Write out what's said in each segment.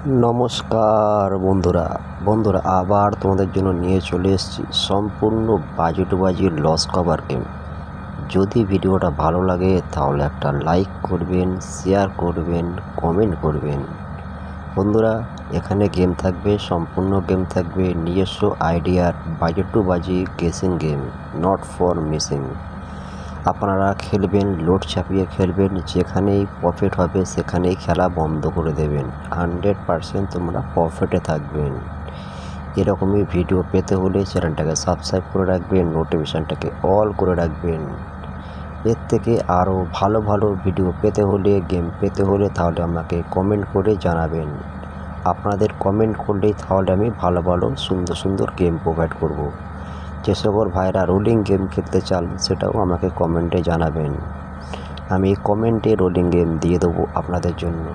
নমস্কার বন্ধুরা বন্ধুরা আবার তোমাদের জন্য নিয়ে চলে এসেছি সম্পূর্ণ বাজি টু বাজি লস কভার গেম। যদি ভিডিওটা ভালো লাগে তাহলে একটা লাইক করবেন, শেয়ার করবেন, কমেন্ট করবেন। বন্ধুরা, এখানে গেম থাকবে, সম্পূর্ণ গেম থাকবে নিজস্ব আইডিয়ার বাজি টু বাজি guessing game, not for missing. আপনারা খেলবেন, লোড চাপিয়ে খেলবেন, যেখানেই প্রফিট হবে সেখানেই খেলা বন্ধ করে দেবেন। 100% তোমরা প্রফিটে থাকবেন। এরকমই ভিডিও পেতে হলে চ্যানেলটাকে সাবস্ক্রাইব করে রাখবেন, নোটিফিকেশানটাকে অল করে রাখবেন। এর থেকে আরও ভালো ভালো ভিডিও পেতে হলে, গেম পেতে হলে তাহলে আমাকে কমেন্ট করে জানাবেন। আপনাদের কমেন্ট করলেই তাহলে আমি ভালো ভালো সুন্দর সুন্দর গেম প্রোভাইড করব। যে সকল ভাইরা রোলিং গেম খেলতে চান সেটাও আমাকে কমেন্টে জানাবেন। আমি কমেন্টে রোলিং গেম দিয়ে দেবো আপনাদের জন্য।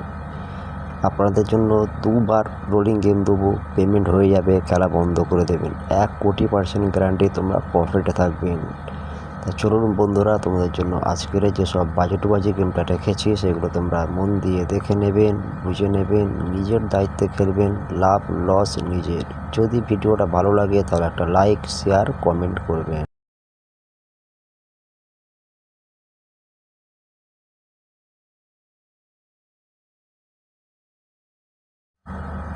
আপনাদের জন্য 2বার রোলিং গেম দেবো, পেমেন্ট হয়ে যাবে, খেলা বন্ধ করে দেবেন। 1,00,00,000% গ্যারান্টি তোমরা প্রফিটে থাকবেন। তা চলুন বন্ধুরা, তোমাদের জন্য আজকের যেসব বাজি টু বাজি গেমটা রেখেছি সেগুলো তোমরা মন দিয়ে দেখে নেবেন, বুঝে নেবেন, নিজের দায়িত্বে খেলবেন, লাভ লস নিজের। যদি ভিডিওটা ভালো লাগে তাহলে একটা লাইক, শেয়ার, কমেন্ট করবেন।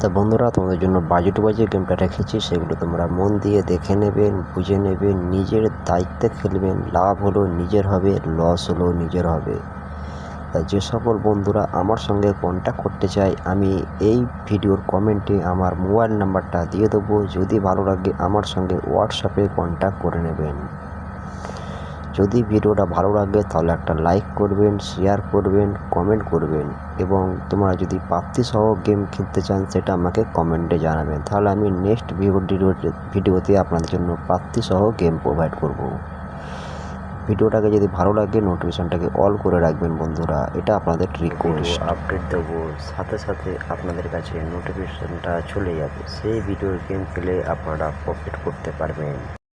তা বন্ধুরা, তোমাদের জন্য বাজি টু বাজি গেমটা রেখেছি সেগুলো তোমরা মন দিয়ে দেখে নেবেন, বুঝে নেবেন, নিজের দায়িত্বে খেলবেন। লাভ হলো নিজের হবে, লস হলো নিজের হবে। তা যে সকল বন্ধুরা আমার সঙ্গে কন্ট্যাক্ট করতে চাই, আমি এই ভিডিওর কমেন্টে আমার মোবাইল নাম্বারটা দিয়ে দেবো। যদি ভালো লাগে আমার সঙ্গে হোয়াটসঅ্যাপে কন্ট্যাক্ট করে নেবেন। যদি ভিডিওটা ভালো লাগে তাহলে একটা লাইক করবেন, শেয়ার করবেন, কমেন্ট করবেন, এবং তোমরা যদি প্রাপ্তিসহ গেম খেলতে চান সেটা আমাকে কমেন্টে জানাবেন। তাহলে আমি নেক্সট ভিডিওতে আপনাদের জন্য প্রাপ্তিসহ গেম প্রোভাইড করব। ভিডিওটাকে যদি ভালো লাগে নোটিফিকেশানটাকে অল করে রাখবেন বন্ধুরা, এটা আপনাদের রিকোয়েস্ট। আপডেট দেবো সাথে সাথে আপনাদের কাছে নোটিফিকেশানটা চলে যাবে। সেই ভিডিওর গেম খেলে আপনারা প্রফিট করতে পারবেন।